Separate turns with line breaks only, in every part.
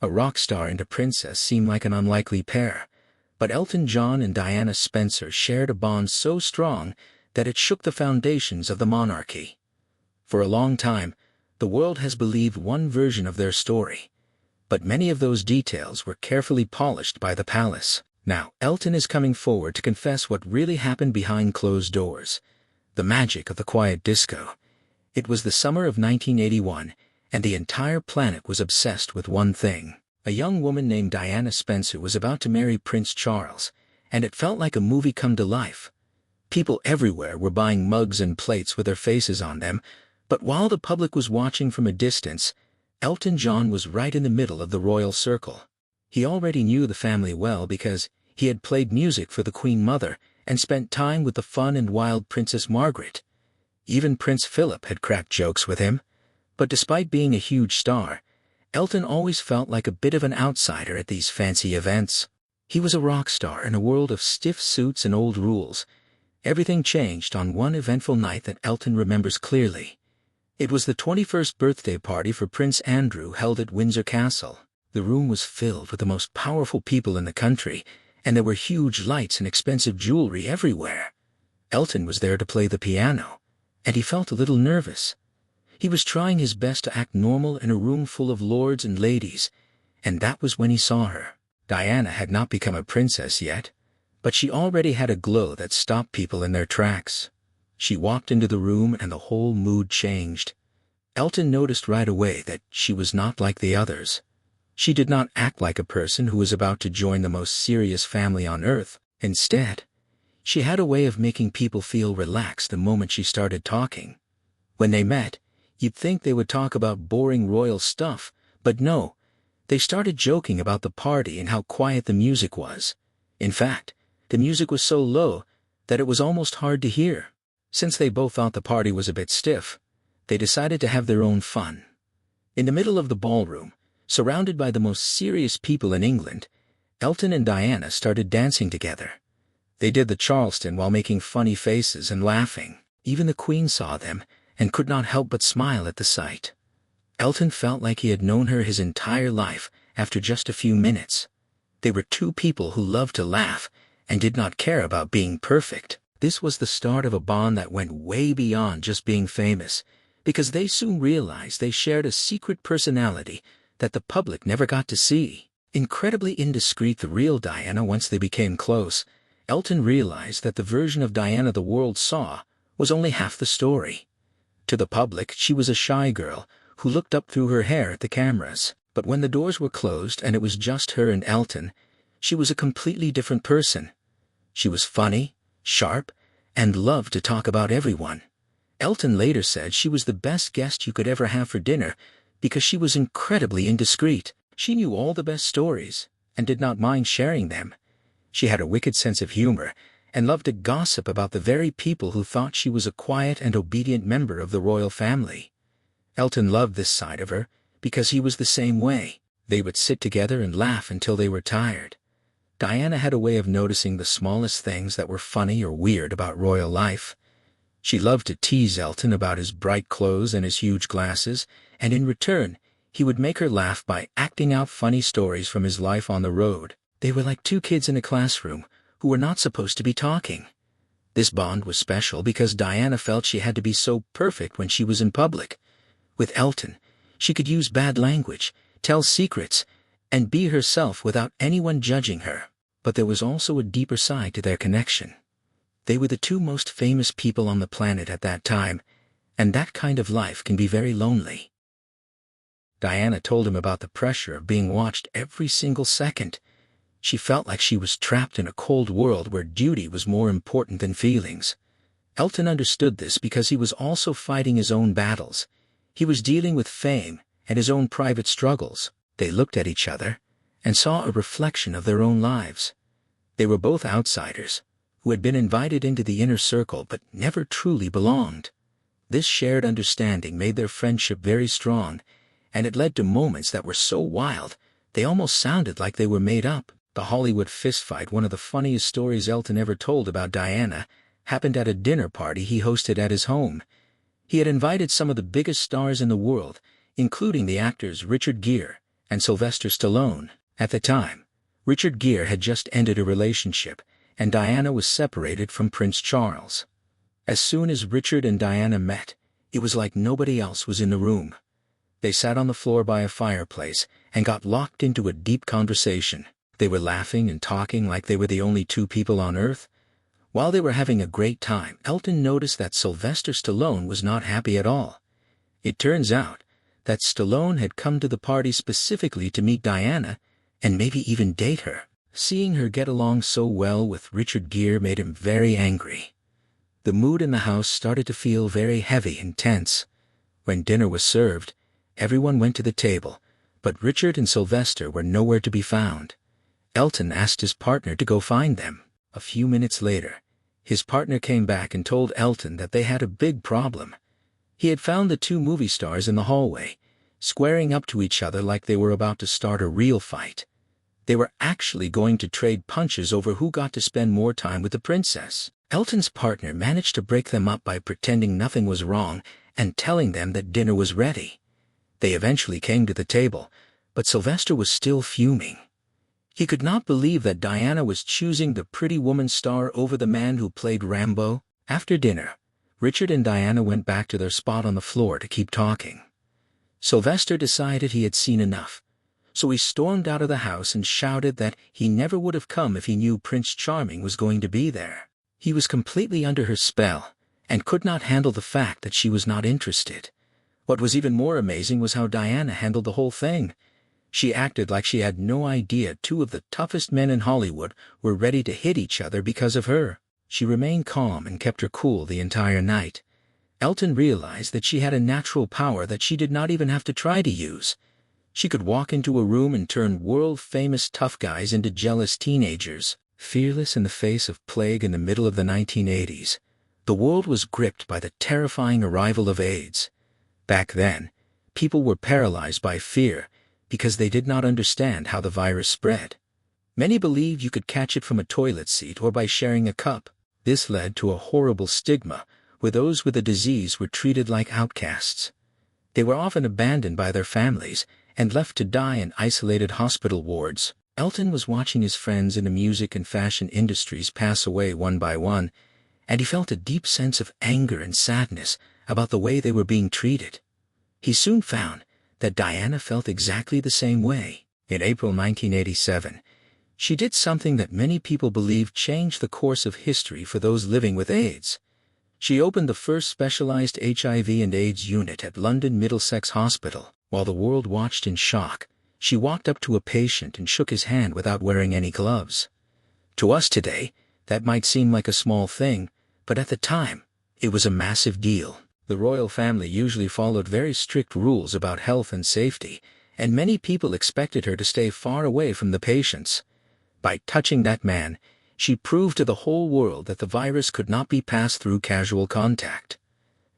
A rock star and a princess seemed like an unlikely pair, but Elton John and Diana Spencer shared a bond so strong that it shook the foundations of the monarchy. For a long time, the world has believed one version of their story, but many of those details were carefully polished by the palace. Now, Elton is coming forward to confess what really happened behind closed doors. The magic of the quiet disco. It was the summer of 1981, and the entire planet was obsessed with one thing. A young woman named Diana Spencer was about to marry Prince Charles, and it felt like a movie come to life. People everywhere were buying mugs and plates with their faces on them, but while the public was watching from a distance, Elton John was right in the middle of the royal circle. He already knew the family well because he had played music for the Queen Mother and spent time with the fun and wild Princess Margaret. Even Prince Philip had cracked jokes with him. But despite being a huge star, Elton always felt like a bit of an outsider at these fancy events. He was a rock star in a world of stiff suits and old rules. Everything changed on one eventful night that Elton remembers clearly. It was the 21st birthday party for Prince Andrew held at Windsor Castle. The room was filled with the most powerful people in the country, and there were huge lights and expensive jewelry everywhere. Elton was there to play the piano, and he felt a little nervous. He was trying his best to act normal in a room full of lords and ladies, and that was when he saw her. Diana had not become a princess yet, but she already had a glow that stopped people in their tracks. She walked into the room and the whole mood changed. Elton noticed right away that she was not like the others. She did not act like a person who was about to join the most serious family on earth. Instead, she had a way of making people feel relaxed the moment she started talking. When they met, you'd think they would talk about boring royal stuff, but no, they started joking about the party and how quiet the music was. In fact, the music was so low that it was almost hard to hear. Since they both thought the party was a bit stiff, they decided to have their own fun. In the middle of the ballroom, surrounded by the most serious people in England, Elton and Diana started dancing together. They did the Charleston while making funny faces and laughing. Even the Queen saw them and could not help but smile at the sight. Elton felt like he had known her his entire life after just a few minutes. They were two people who loved to laugh and did not care about being perfect. This was the start of a bond that went way beyond just being famous, because they soon realized they shared a secret personality that the public never got to see. Incredibly indiscreet the real Diana once they became close, Elton realized that the version of Diana the world saw was only half the story. To the public, she was a shy girl who looked up through her hair at the cameras. But when the doors were closed and it was just her and Elton, she was a completely different person. She was funny, sharp, and loved to talk about everyone. Elton later said she was the best guest you could ever have for dinner because she was incredibly indiscreet. She knew all the best stories and did not mind sharing them. She had a wicked sense of humor and loved to gossip about the very people who thought she was a quiet and obedient member of the royal family. Elton loved this side of her because he was the same way. They would sit together and laugh until they were tired. Diana had a way of noticing the smallest things that were funny or weird about royal life. She loved to tease Elton about his bright clothes and his huge glasses, and in return, he would make her laugh by acting out funny stories from his life on the road. They were like two kids in a classroom who were not supposed to be talking. This bond was special because Diana felt she had to be so perfect when she was in public. With Elton, she could use bad language, tell secrets, and be herself without anyone judging her. But there was also a deeper side to their connection. They were the two most famous people on the planet at that time, and that kind of life can be very lonely. Diana told him about the pressure of being watched every single second. She felt like she was trapped in a cold world where duty was more important than feelings. Elton understood this because he was also fighting his own battles. He was dealing with fame and his own private struggles. They looked at each other and saw a reflection of their own lives. They were both outsiders who had been invited into the inner circle but never truly belonged. This shared understanding made their friendship very strong, and it led to moments that were so wild they almost sounded like they were made up. The Hollywood fistfight, one of the funniest stories Elton ever told about Diana, happened at a dinner party he hosted at his home. He had invited some of the biggest stars in the world, including the actors Richard Gere and Sylvester Stallone. At the time, Richard Gere had just ended a relationship, and Diana was separated from Prince Charles. As soon as Richard and Diana met, it was like nobody else was in the room. They sat on the floor by a fireplace and got locked into a deep conversation. They were laughing and talking like they were the only two people on Earth. While they were having a great time, Elton noticed that Sylvester Stallone was not happy at all. It turns out that Stallone had come to the party specifically to meet Diana and maybe even date her. Seeing her get along so well with Richard Gere made him very angry. The mood in the house started to feel very heavy and tense. When dinner was served, everyone went to the table, but Richard and Sylvester were nowhere to be found. Elton asked his partner to go find them. A few minutes later, his partner came back and told Elton that they had a big problem. He had found the two movie stars in the hallway, squaring up to each other like they were about to start a real fight. They were actually going to trade punches over who got to spend more time with the princess. Elton's partner managed to break them up by pretending nothing was wrong and telling them that dinner was ready. They eventually came to the table, but Sylvester was still fuming. He could not believe that Diana was choosing the Pretty Woman star over the man who played Rambo. After dinner, Richard and Diana went back to their spot on the floor to keep talking. Sylvester decided he had seen enough, so he stormed out of the house and shouted that he never would have come if he knew Prince Charming was going to be there. He was completely under her spell and could not handle the fact that she was not interested. What was even more amazing was how Diana handled the whole thing. She acted like she had no idea two of the toughest men in Hollywood were ready to hit each other because of her. She remained calm and kept her cool the entire night. Elton realized that she had a natural power that she did not even have to try to use. She could walk into a room and turn world-famous tough guys into jealous teenagers. Fearless in the face of plague in the middle of the 1980s, the world was gripped by the terrifying arrival of AIDS. Back then, people were paralyzed by fear because they did not understand how the virus spread. Many believed you could catch it from a toilet seat or by sharing a cup. This led to a horrible stigma, where those with the disease were treated like outcasts. They were often abandoned by their families and left to die in isolated hospital wards. Elton was watching his friends in the music and fashion industries pass away one by one, and he felt a deep sense of anger and sadness about the way they were being treated. He soon found that Diana felt exactly the same way. In April 1987, she did something that many people believe changed the course of history for those living with AIDS. She opened the first specialized HIV and AIDS unit at London Middlesex Hospital. While the world watched in shock, she walked up to a patient and shook his hand without wearing any gloves. To us today, that might seem like a small thing, but at the time, it was a massive deal. The royal family usually followed very strict rules about health and safety, and many people expected her to stay far away from the patients. By touching that man, she proved to the whole world that the virus could not be passed through casual contact.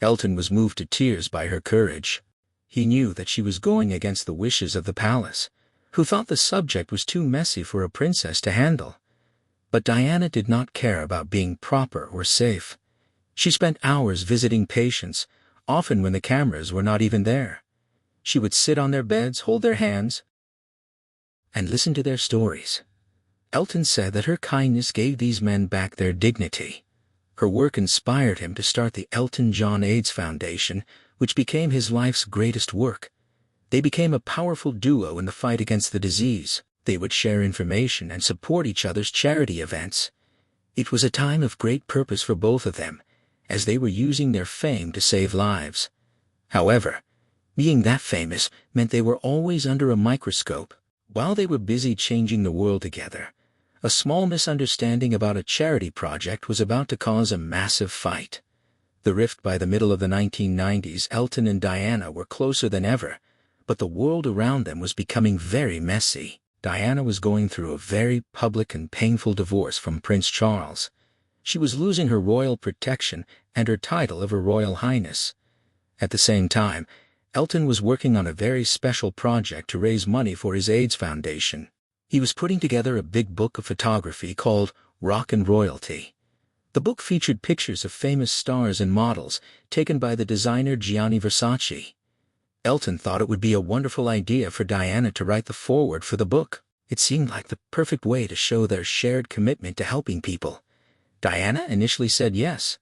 Elton was moved to tears by her courage. He knew that she was going against the wishes of the palace, who thought the subject was too messy for a princess to handle. But Diana did not care about being proper or safe. She spent hours visiting patients, often when the cameras were not even there. She would sit on their beds, hold their hands, and listen to their stories. Elton said that her kindness gave these men back their dignity. Her work inspired him to start the Elton John AIDS Foundation, which became his life's greatest work. They became a powerful duo in the fight against the disease. They would share information and support each other's charity events. It was a time of great purpose for both of them, as they were using their fame to save lives. However, being that famous meant they were always under a microscope. While they were busy changing the world together, a small misunderstanding about a charity project was about to cause a massive fight. The rift by the middle of the 1990s, Elton and Diana were closer than ever, but the world around them was becoming very messy. Diana was going through a very public and painful divorce from Prince Charles. She was losing her royal protection and her title of Her Royal Highness. At the same time, Elton was working on a very special project to raise money for his AIDS Foundation. He was putting together a big book of photography called Rock and Royalty. The book featured pictures of famous stars and models taken by the designer Gianni Versace. Elton thought it would be a wonderful idea for Diana to write the foreword for the book. It seemed like the perfect way to show their shared commitment to helping people. Diana initially said yes.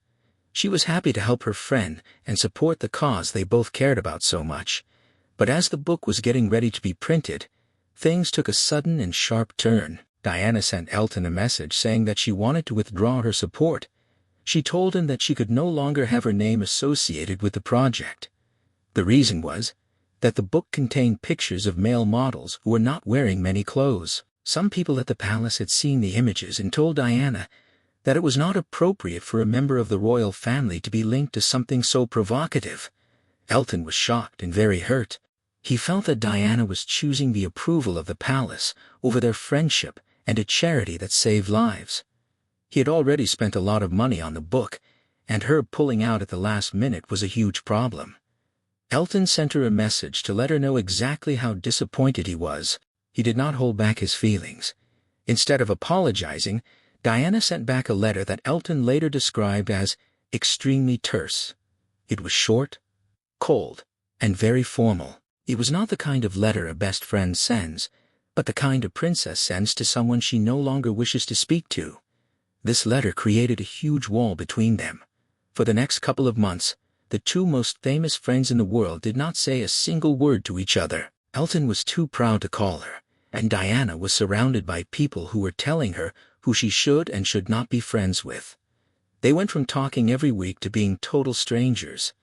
She was happy to help her friend and support the cause they both cared about so much. But as the book was getting ready to be printed, things took a sudden and sharp turn. Diana sent Elton a message saying that she wanted to withdraw her support. She told him that she could no longer have her name associated with the project. The reason was that the book contained pictures of male models who were not wearing many clothes. Some people at the palace had seen the images and told Diana that it was not appropriate for a member of the royal family to be linked to something so provocative. Elton was shocked and very hurt. He felt that Diana was choosing the approval of the palace over their friendship and a charity that saved lives. He had already spent a lot of money on the book, and her pulling out at the last minute was a huge problem. Elton sent her a message to let her know exactly how disappointed he was. He did not hold back his feelings. Instead of apologizing, Diana sent back a letter that Elton later described as extremely terse. It was short, cold, and very formal. It was not the kind of letter a best friend sends, but the kind a princess sends to someone she no longer wishes to speak to. This letter created a huge wall between them. For the next couple of months, the two most famous friends in the world did not say a single word to each other. Elton was too proud to call her, and Diana was surrounded by people who were telling her who she should and should not be friends with. They went from talking every week to being total strangers.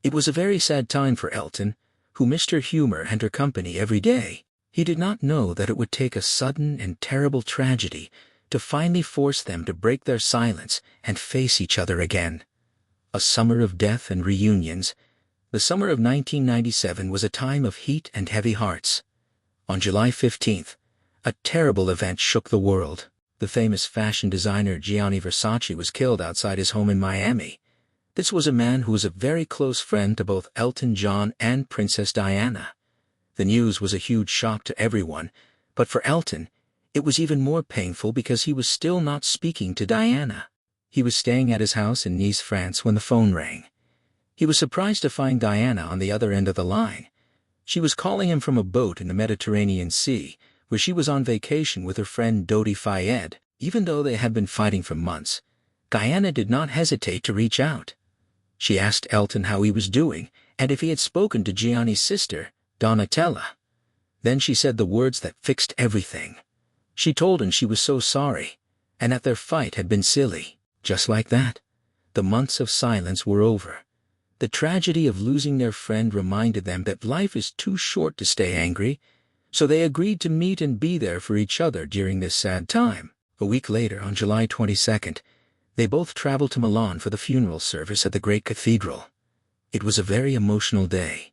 It was a very sad time for Elton, who missed her humor and her company every day. He did not know that it would take a sudden and terrible tragedy to finally force them to break their silence and face each other again. A summer of death and reunions. The summer of 1997 was a time of heat and heavy hearts. On July 15th, a terrible event shook the world. The famous fashion designer Gianni Versace was killed outside his home in Miami. This was a man who was a very close friend to both Elton John and Princess Diana. The news was a huge shock to everyone, but for Elton, it was even more painful because he was still not speaking to Diana. He was staying at his house in Nice, France when the phone rang. He was surprised to find Diana on the other end of the line. She was calling him from a boat in the Mediterranean Sea, where she was on vacation with her friend Dodi Fayed. Even though they had been fighting for months, Diana did not hesitate to reach out. She asked Elton how he was doing and if he had spoken to Gianni's sister, Donatella. Then she said the words that fixed everything. She told him she was so sorry, and that their fight had been silly. Just like that, the months of silence were over. The tragedy of losing their friend reminded them that life is too short to stay angry, so they agreed to meet and be there for each other during this sad time. A week later, on July 22nd, they both traveled to Milan for the funeral service at the great cathedral. It was a very emotional day.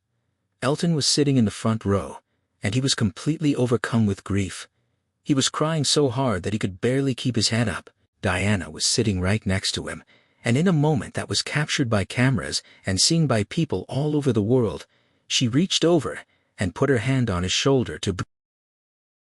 Elton was sitting in the front row, and he was completely overcome with grief. He was crying so hard that he could barely keep his head up. Diana was sitting right next to him, and in a moment that was captured by cameras and seen by people all over the world, she reached over and put her hand on his shoulder to